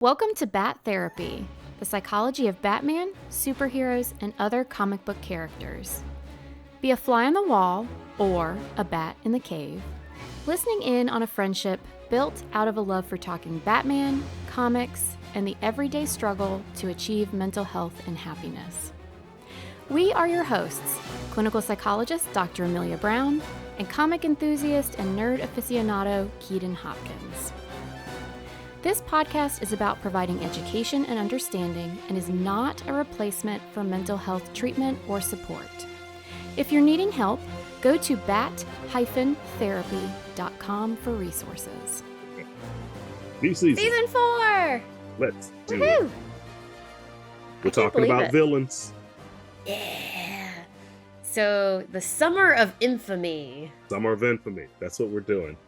Welcome to Bat Therapy, the psychology of Batman, superheroes, and other comic book characters. Be a fly on the wall or a bat in the cave, listening in on a friendship built out of a love for talking Batman, comics, and the everyday struggle to achieve mental health and happiness. We are your hosts, clinical psychologist Dr. Amelia Brown, and comic enthusiast and nerd aficionado Keaton Hopkins. This podcast is about providing education and understanding and is not a replacement for mental health treatment or support. If you're needing help, go to bat-therapy.com for resources. New season. Season 4! Let's do Woohoo! it. We're talking about villains. Yeah. So, the Summer of Infamy. Summer of Infamy. That's what we're doing.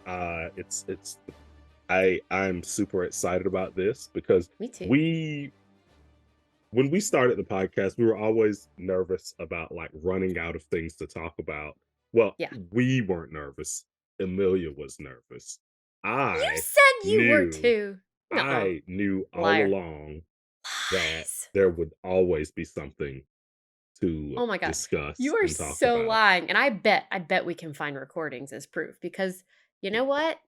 I'm super excited about this because Me too. when we started the podcast, we were always nervous about like running out of things to talk about. Well, Yeah. we weren't nervous. Amelia was nervous. You said you were too. I knew all Liar. along that Lies. there would always be something to Oh my God. discuss. You are and talk so about. lying. And I bet we can find recordings as proof because you know what?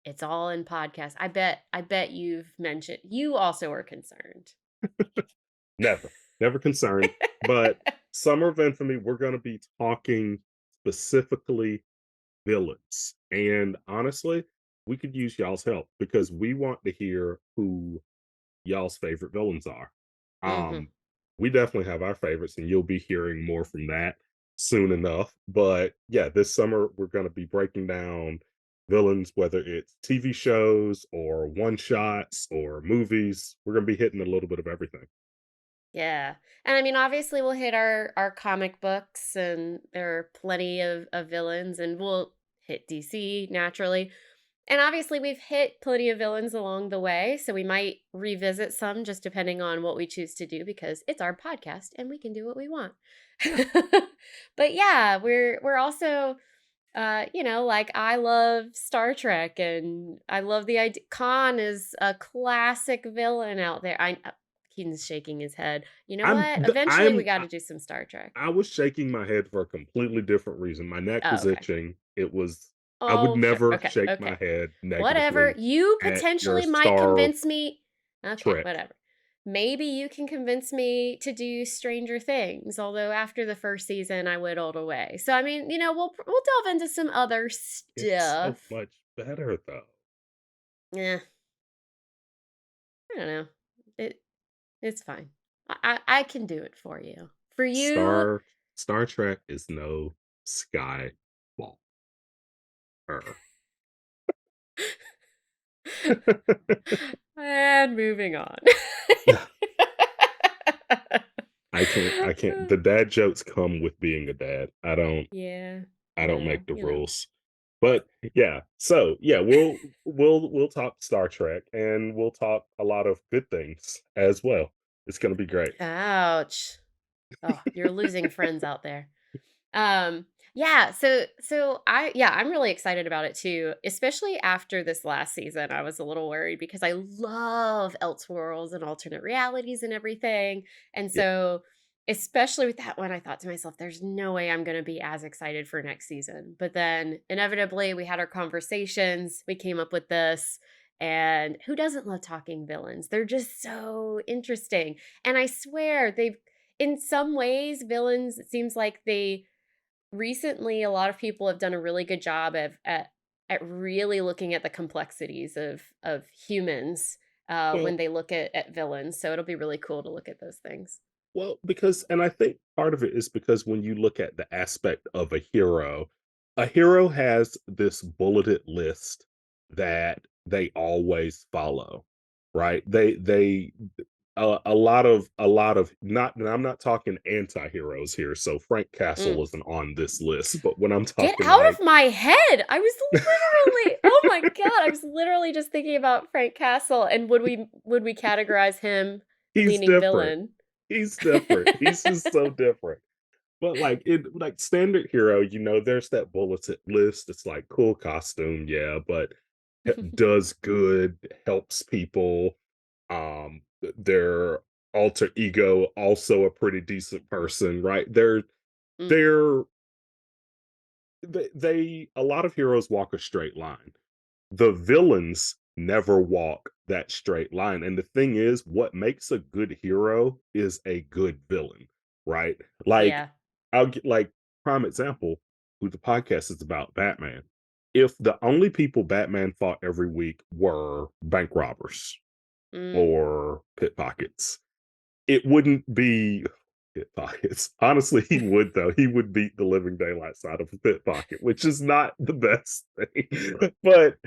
It's all in podcast. I bet you've mentioned you also are concerned. Never concerned. But Summer of Infamy, we're going to be talking specifically villains. And honestly, we could use y'all's help because we want to hear who y'all's favorite villains are. Mhm. We definitely have our favorites, and you'll be hearing more from that soon enough. But yeah, this summer we're going to be breaking down villains, whether it's TV shows or one shots or movies. We're going to be hitting a little bit of everything. Yeah. And I mean, obviously we'll hit our comic books and there are plenty of villains and we'll hit DC naturally. And obviously we've hit plenty of villains along the way, so we might revisit some just depending on what we choose to do because it's our podcast and we can do what we want. But yeah, we're also like I love Star Trek and I love the idea. Khan is a classic villain out there. Keaton's shaking his head. You know I'm what? d- Eventually we I'm got to do some Star Trek. I was shaking my head for a completely different reason. My neck Oh, was okay. itching. I would Oh, sure. never Okay. shake my Okay. head Whatever. negatively You at your potentially might Star convince me. Okay, Trek. whatever. Maybe you can convince me to do Stranger Things, although after the first season I whittled away. So I mean, we'll delve into some other It's so stuff. much better though. Yeah. I don't know. It's fine. I can do it for you. For you. Star Trek is no Sky Wall. And moving on. I can't. The dad jokes come with being a dad. Yeah. I don't make the You know. rules. But yeah, so yeah, we'll talk Star Trek and we'll talk a lot of good things as well. It's gonna be great. Ouch. Oh, you're losing friends out there. Yeah, I'm really excited about it too, especially after this last season. I was a little worried because I love Elseworlds and alternate realities and everything. And Yeah. so especially with that one, I thought to myself, there's no way I'm going to be as excited for next season. But then inevitably we had our conversations, we came up with this, and who doesn't love talking villains? They're just so interesting. And I swear they've in some ways villains, it seems like they recently a lot of people have done a really good job at really looking at the complexities of humans when Well, they look at villains. So it'll be really cool to look at those things. because and I think part of it is because when you look at the aspect of a hero has this bulleted list that they always follow, right? They a lot of not and I'm not talking anti-heroes here. So Frank Castle Mm. isn't on this list, but when I'm Get talking out like of my head! I was literally, oh my god! I was literally just thinking about Frank Castle, and would we categorize him he's leaning different. villain? He's different. He's just so different. But like it like standard hero, there's that bulleted list. It's like cool costume, yeah, but does good, helps people. Their alter ego also a pretty decent person, right? Mm, They're they a lot of heroes walk a straight line. The villains never walk that straight line. And the thing is, what makes a good hero is a good villain, right? Like, yeah. I'll get like prime example who the podcast is about Batman. If the only people Batman fought every week were bank robbers Mm. or pickpockets, it wouldn't be pickpockets. Honestly, he would though. He would beat the living daylights out of a pickpocket, which is not the best thing. But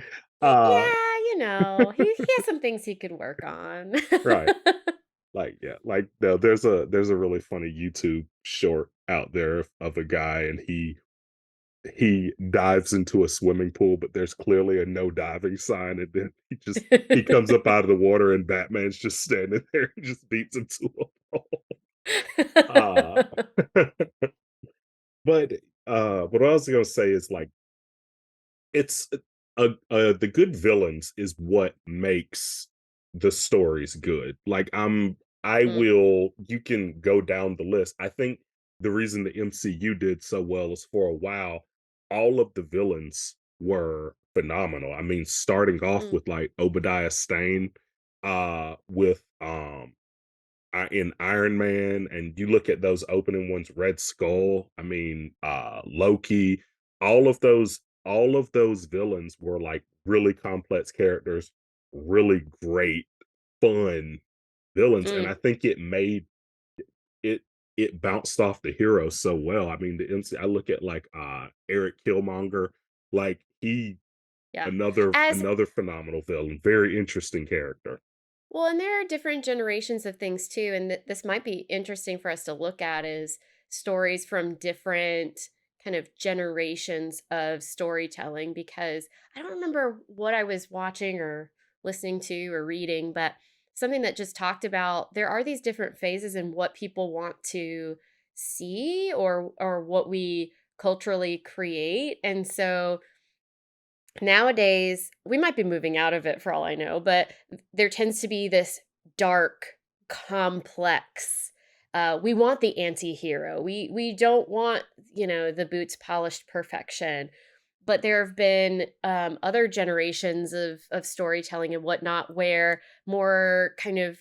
uh Yeah, he has some things he could work on. right. Like, yeah, like no, there's a really funny YouTube short out there of a guy and he dives into a swimming pool, but there's clearly a no diving sign, and then he comes up out of the water and Batman's just standing there and just beats him to a pole. Uh but what I was gonna say is like it's the good villains is what makes the stories good. Like I Mm, will you can go down the list. I think the reason the MCU did so well is for a while, all of the villains were phenomenal. I mean, starting off mm, with like Obadiah Stane, with in Iron Man, and you look at those opening ones, Red Skull, I mean, Loki, all of those villains were like really complex characters, really great, fun villains, and mm, I think it made it it bounced off the heroes so well. I mean, the MC I look at like Eric Killmonger, like he yeah. As another phenomenal villain, very interesting character. Well, and there are different generations of things too, and this might be interesting for us to look at is stories from different kind of generations of storytelling because I don't remember what I was watching or listening to or reading, but something that just talked about there are these different phases in what people want to see or what we culturally create. And so nowadays, we might be moving out of it for all I know, but there tends to be this dark, complex. We want the anti-hero. We don't want, the boots polished perfection. But there have been other generations of storytelling and whatnot where more kind of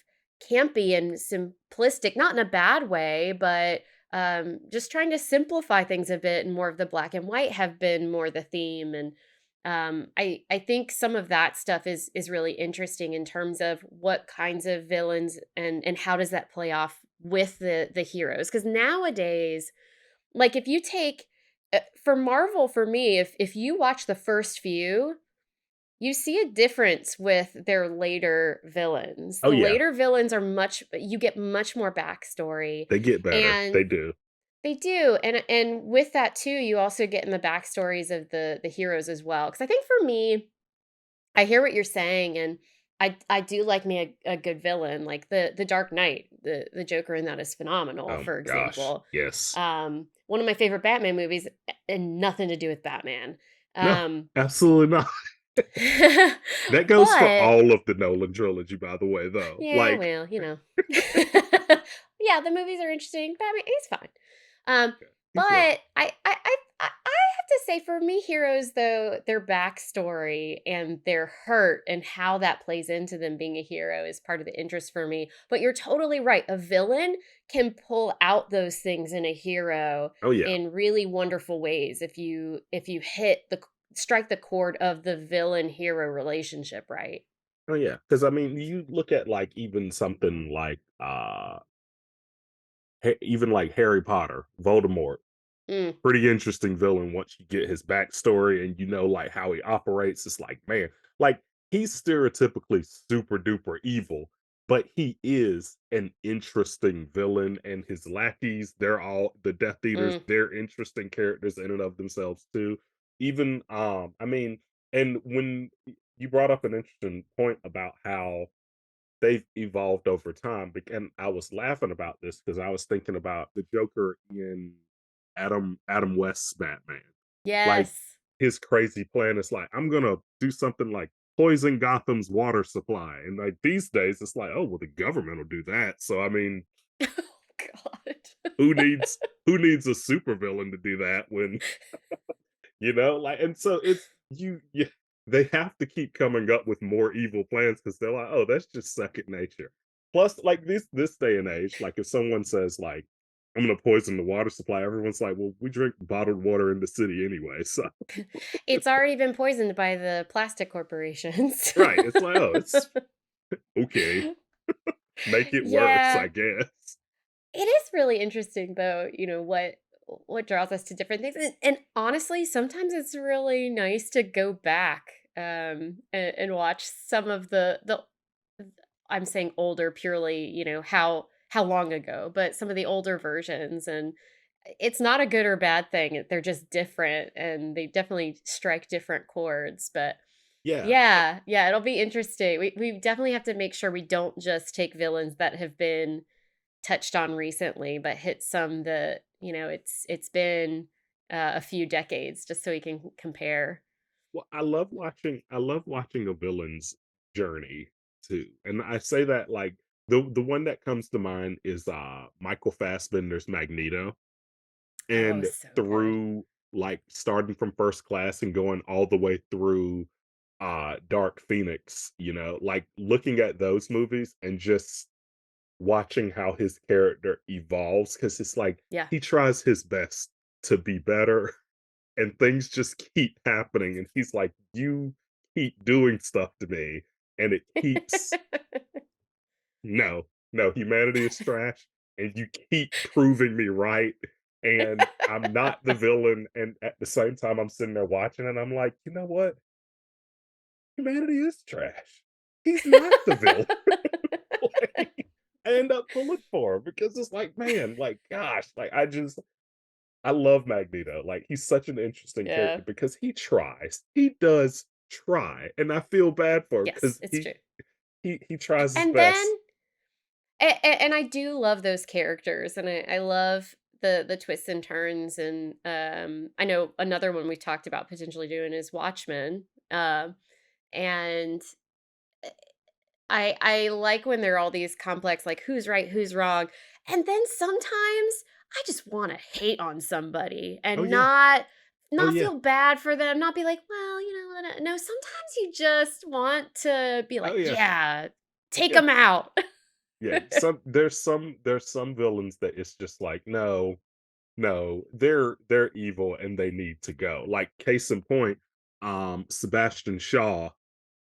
campy and simplistic, not in a bad way, but just trying to simplify things a bit and more of the black and white have been more the theme. And I think some of that stuff is really interesting in terms of what kinds of villains and how does that play off with the heroes because nowadays like if you take for Marvel for me if you watch the first few you see a difference with their later villains. Oh The yeah, later villains are much you get much more backstory they get better. and They do. they do, and with that too, you also get in the backstories of the heroes as well. Because I think for me, I hear what you're saying, and I do like me a good villain, like the Dark Knight. The Joker in that is phenomenal, Oh my for gosh, example. yes. One of my favorite Batman movies, and nothing to do with Batman. No, Um, absolutely not. That goes for but all of the Nolan trilogy, by the way, though. yeah, Like, well, yeah, the movies are interesting. Batman, he's fine. Um, but he's good. I have to say, for me, heroes though their backstory and their hurt and how that plays into them being a hero is part of the interest for me. But you're totally right. A villain can pull out those things in a hero Oh yeah, in really wonderful ways if you hit the strike the chord of the villain hero relationship right. oh yeah. Because I mean, you look at like even something like even like Harry Potter, Voldemort. Mm, Pretty interesting villain once you get his backstory and you know like how he operates. It's like, man, like he's stereotypically super duper evil, but he is an interesting villain, and his lackeys, they're all the Death Eaters, mm, they're interesting characters in and of themselves too. Even I mean, and when you brought up an interesting point about how they've evolved over time. And I was laughing about this because I was thinking about the Joker in Adam West's Batman. Like yes. his crazy plan is like, I'm gonna do something like poison Gotham's water supply. And like these days, it's like, oh well, the government will do that. So I mean, Oh God. who needs who needs a supervillain to do that when like and so it's you they have to keep coming up with more evil plans because they're like, oh, that's just second nature. Plus, like this day and age, like if someone says like I'm gonna poison the water supply, everyone's like, well, we drink bottled water in the city anyway. So It's already been poisoned by the plastic corporations. right. It's like, oh, it's okay. Make it worse, Yeah. I guess. It is really interesting though, what draws us to different things. And honestly, sometimes it's really nice to go back and watch some of the I'm saying older purely, how long ago, but some of the older versions, and it's not a good or bad thing. They're just different and they definitely strike different chords, but Yeah. yeah, yeah, it'll be interesting. We definitely have to make sure we don't just take villains that have been touched on recently, but hit some that, it's been a few decades just so we can compare. Well, I love watching a villain's journey too. And I say that like the one that comes to mind is Michael Fassbender's Magneto. Oh, And so good. through like starting from First Class and going all the way through Dark Phoenix, like looking at those movies and just watching how his character evolves because it's like Yeah. he tries his best to be better and things just keep happening and he's like you keep doing stuff to me and it keeps no, humanity is trash and you keep proving me right and I'm not the villain and at the same time I'm sitting there watching and I'm like, you know what, humanity is trash, he's not the villain. Like, I end up pulling for him because it's like, man, like gosh, like I love Magneto. Like he's such an interesting Yeah. character because he tries. He does try, and I feel bad for him Yes, because it's he true. he he tries his And then best. and I do love those characters, and I love the twists and turns, and I know another one we talked about potentially doing is Watchmen. And I like when there are all these complex, like who's right, who's wrong. And then sometimes I just want to hate on somebody Oh and yeah, oh not yeah, feel bad for them, not be like, well, no, sometimes you just want to be oh like, yeah, yeah, take yeah, them out. yeah. There's some villains that it's just like no, no, they're evil and they need to go. Like case in point, Sebastian Shaw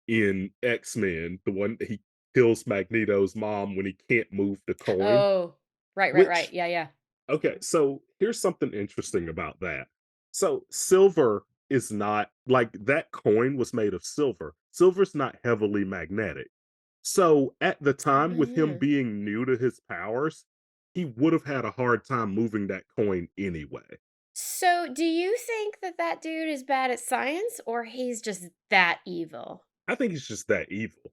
in X-Men, the one that he kills Magneto's mom when he can't move the coin, Oh, right. which Yeah, yeah. okay, so here's something interesting about that. So silver is not like that coin was made of silver. Silver's not heavily magnetic. So at the time, Oh, with him yeah. being new to his powers, he would have had a hard time moving that coin anyway. So, do you think that that dude is bad at science or he's just that evil? I think he's just that evil.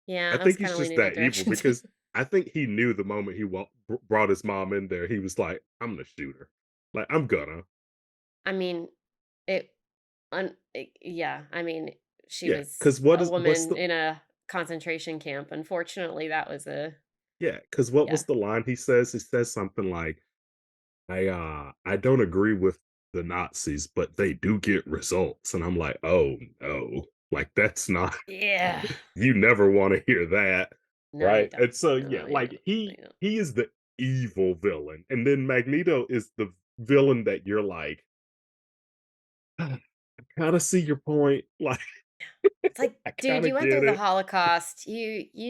Yeah, I I was think kind he's of just leaning that that evil direction too. because I think he knew the moment he brought his mom in there, he was like, "I'm gonna shoot her. Like I'm gonna." I mean, it yeah, I mean, she Yeah, was because what a is what's woman the in a concentration camp. Unfortunately, that was yeah, because what yeah. was the line he says? He says something like, I don't agree with the Nazis, but they do get results." And I'm like, "Oh, no. Like, that's not Yeah. you never wanna hear that." No, you Right? don't. And so, yeah, No, you like, don't. No, he you don't. he is the evil villain, and then Magneto is the villain that you're like, "Ah, I kinda see your point." Like, It's like, I dude, kinda you went get through the it. Holocaust.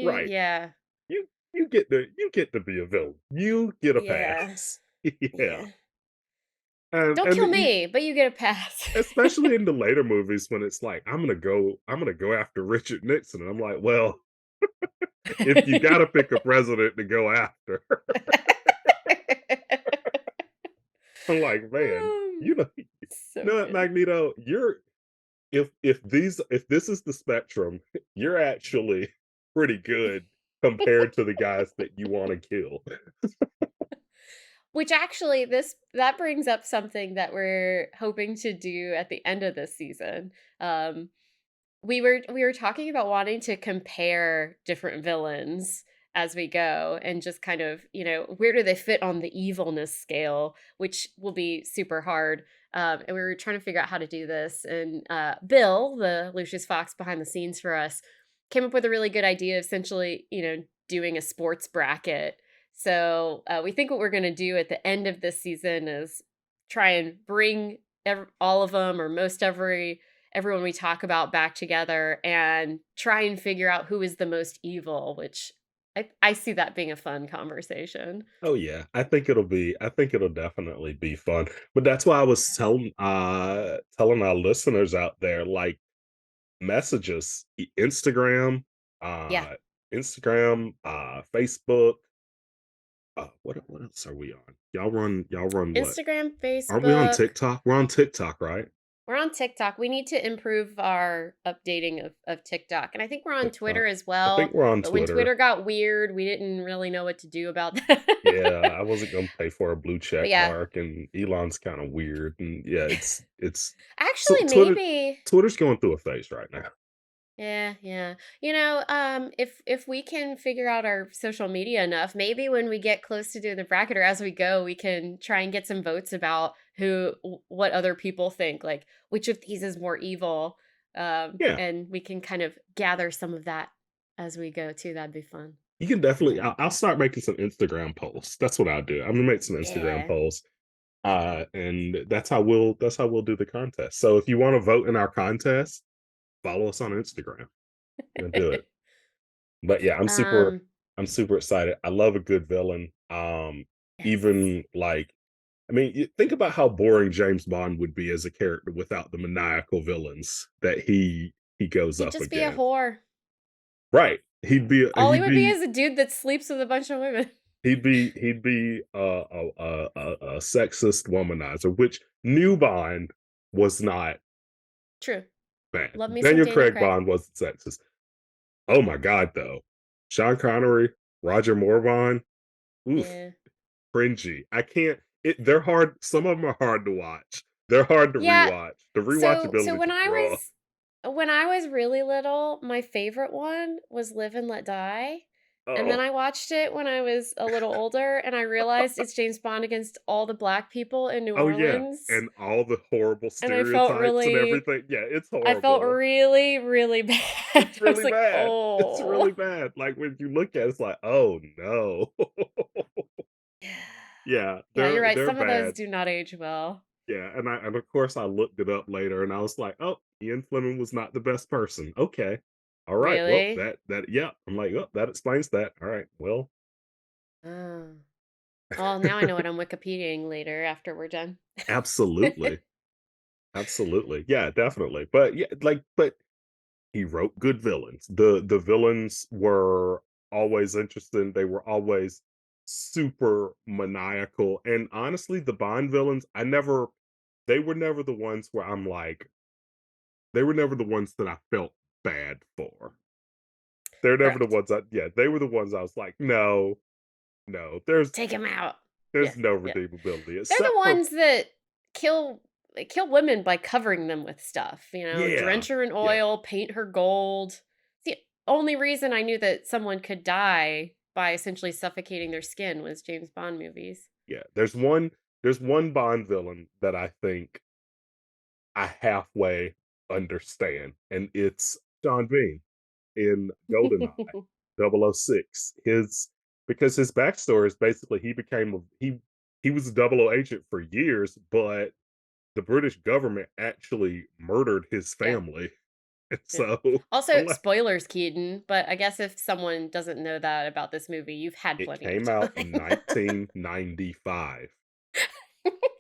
Right. Yeah. You get to be a villain. You get a Yeah. pass. Yeah. Yeah. Don't And kill the me, but you get a pass. especially in the later movies when it's like, I'm gonna go after Richard Nixon, and I'm like, "Well, if you gotta pick a president to go after." I'm like, "Man, Um, you know you so know what, good. Magneto? You're if this is the spectrum, you're actually pretty good compared to the guys that you wanna kill." Which actually this that brings up something that we're hoping to do at the end of this season. Um we were talking about wanting to compare different villains as we go and just kind of, where do they fit on the evilness scale, which will be super hard. And we were trying to figure out how to do this. And Bill, the Lucius Fox behind the scenes for us, came up with a really good idea of essentially, doing a sports bracket. So we think what we're going to do at the end of this season is try and bring all of them or most everyone we talk about back together and try and figure out who is the most evil, which I see that being a fun conversation. Oh yeah, I think it'll definitely be fun. But that's why I was telling our listeners out there, like, messages, Instagram, Yeah. uh Facebook, what else are we on? Y'all run what? Instagram, Aren't we on Facebook. TikTok? We're on TikTok, right? We're on TikTok. We need to improve our updating of TikTok. And I think we're on Twitter TikTok. as I think well. we're on But when Twitter. Twitter got weird, we didn't really know what to do about Yeah, that. I wasn't gonna pay for a blue But check yeah, mark, and Elon's kind of weird, and yeah, it's so actually, maybe. Twitter's going through a phase right now. Yeah, yeah. If we can figure out our social media enough, maybe when we get close to doing the bracket or as we go, we can try and get some votes about what other people think, like which of these is more evil. Yeah, And we can kind of gather some of that as we go too. That'd be fun. you can definitely. I'll start making some Instagram posts. That's what I'll do. I'm gonna make some Instagram Yeah. posts, and that's how we'll do the contest. So if you want to vote in our contest, follow us on Instagram. We'll do it. But yeah, um, I'm super excited. I love a good villain. yes. Even like, I mean, think about how boring James Bond would be as a character without the maniacal villains that he goes He'd up just be a against. whore. Right. All he would be is a dude that sleeps with a bunch of women. He'd be a sexist womanizer, which New Bond was not True. bad. Love me some Daniel Daniel Craig Craig. Bond wasn't sexist. Oh my god, though. Sean Connery, Roger Moore Bond, oof, Yeah. cringy. I can't. They're hard. Some of them are hard to watch. They're hard to Yeah, rewatch. The so rewatchability is rough. when I was really little, my favorite one was Live and Let Die. And then Oh, I watched it when I was a little older and I realized it's James Bond against all the black people in New oh yeah, Orleans. and all the horrible And stereotypes and everything. Yeah, it's I felt horrible. really, really bad. It's I was really like, bad. It's oh. really bad. Like when you look at it, it's like, oh no. Yeah, Yeah, you're right. they're Some of those bad. do not age well. Yeah, and of course I looked it up later and I was like, oh, Ian Fleming was not the best person. Okay. All right. Well, Really? that yeah. I'm like, oh, that explains that. All right. Well, Oh. Well, now I know what I'm Wikipediaing later after we're done. absolutely. Absolutely. Yeah, definitely. But yeah, but he wrote good villains. The villains were always interesting. They were always super maniacal. And honestly, the Bond villains, they were never the ones where I'm like, they were never the ones that I felt bad for. They're never the Correct. ones they were the ones I was like, no, no, there's Take him out. Yeah, there's no yeah. redeemability They're the except for ones that kill kill women by covering them with stuff, yeah, drench her in yeah, oil, paint her gold. The only reason I knew that someone could die by essentially suffocating their skin was James Bond movies. yeah. There's one Bond villain that I think I halfway understand, and it's Sean Bean in GoldenEye 006. Because his backstory is basically he was a double O agent for years, but the British government actually murdered his Yeah, family. And yeah. so Also, I'm like, spoilers, Keaton, but I guess if someone doesn't know that about this movie, you've had it plenty of came out in time. 1995,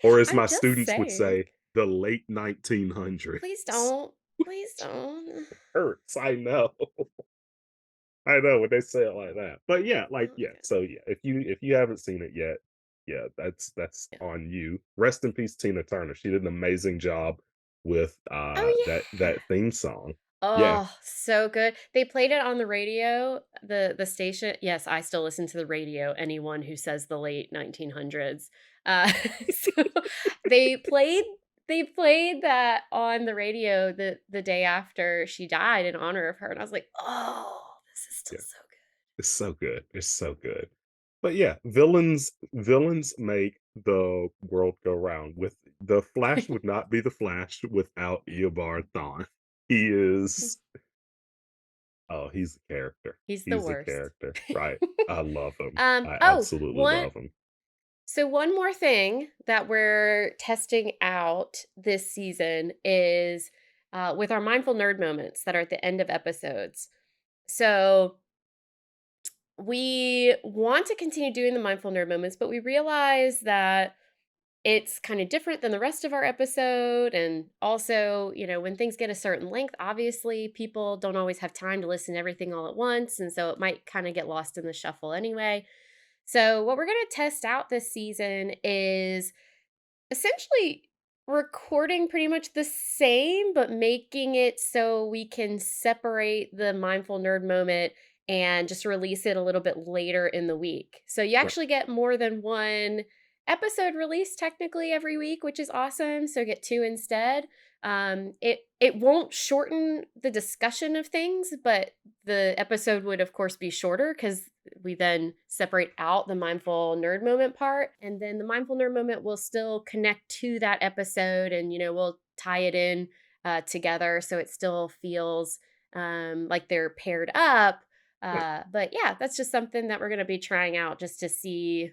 or as I'm my just students would saying. say, the late Please 1900s. don't. Please don't. Hurts, I know. I know when they say it like that. But yeah, like yeah. Okay. So yeah, if you haven't seen it yet, yeah, that's Yeah. on you. Rest in peace, Tina Turner. She did an amazing job with that Oh yeah. that theme song. Yeah, Oh, so good. They played it on the radio, the station. Yes, I still listen to the radio, anyone who says the late 1900s. Uh, so they played They played that on the radio the day after she died in honor of her, and I was like, "Oh, this is still Yeah, so good." it's so good. It's so good. But yeah, villains make the world go round. With the Flash would not be the Flash without Eobard Thawne. He is oh, he's a character. He's the He's a worst. character. Right. I love him. I Oh, absolutely one love him. so one more thing that we're testing out this season is with our mindful nerd moments that are at the end of episodes. So we want to continue doing the mindful nerd moments, but we realize that it's kind of different than the rest of our episode. And also, when things get a certain length, obviously people don't always have time to listen to everything all at once. And so it might kind of get lost in the shuffle anyway. So, what we're going to test out this season is essentially recording pretty much the same, but making it so we can separate the mindful nerd moment and just release it a little bit later in the week. So you Right. actually get more than one episode released technically every week, which is awesome. So get two instead. It won't shorten the discussion of things, but the episode would of course be shorter because we then separate out the mindful nerd moment part, and then the mindful nerd moment will still connect to that episode, and we'll tie it in together so it still feels like they're paired up. Right. But yeah, that's just something that we're going to be trying out just to see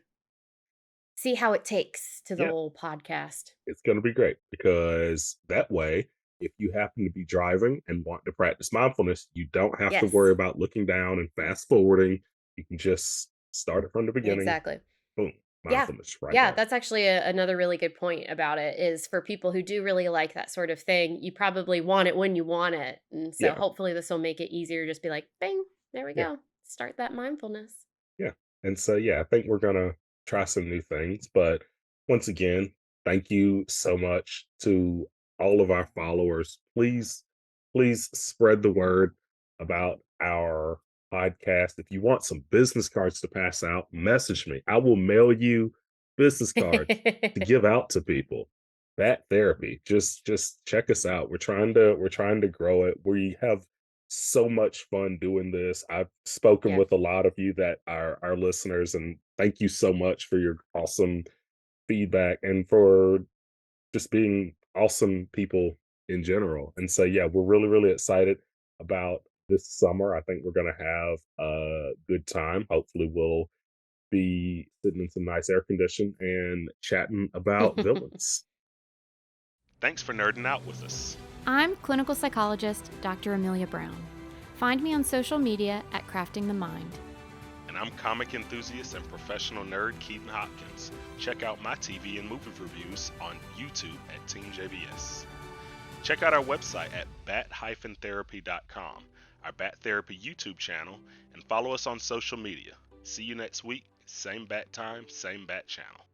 how it takes to the Yeah. whole podcast. It's going to be great because that way, if you happen to be driving and want to practice mindfulness, you don't have to worry Yes, about looking down and fast forwarding. You can just start it from the beginning. exactly. Boom, Yeah. mindfulness right Yeah, there. that's actually another really good point about it is for people who do really like that sort of thing, you probably want it when you want it. And so Yeah, hopefully this will make it easier to just be like, bang, there we yeah, go. Start that mindfulness. yeah. And so, yeah, I think we're going to try some new things. But once again, thank you so much to all of our followers. Please spread the word about our podcast. If you want some business cards to pass out, message me. I will mail you business cards to give out to people. Bat therapy. Just check us out. We're trying to grow it. We have so much fun doing this. I've spoken Yeah. with a lot of you that are our listeners, and thank you so much for your awesome feedback and for just being awesome people in general. And so, yeah, we're really, really excited about this summer. I think we're going to have a good time. Hopefully, we'll be sitting in some nice air condition and chatting about villains. Thanks for nerding out with us. I'm clinical psychologist Dr. Amelia Brown. Find me on social media at Crafting the Mind. And I'm comic enthusiast and professional nerd Keaton Hopkins. Check out my TV and movie reviews on YouTube at Team JBS. Check out our website at bat-therapy.com, our Bat Therapy YouTube channel, and follow us on social media. See you next week, same bat time, same bat channel.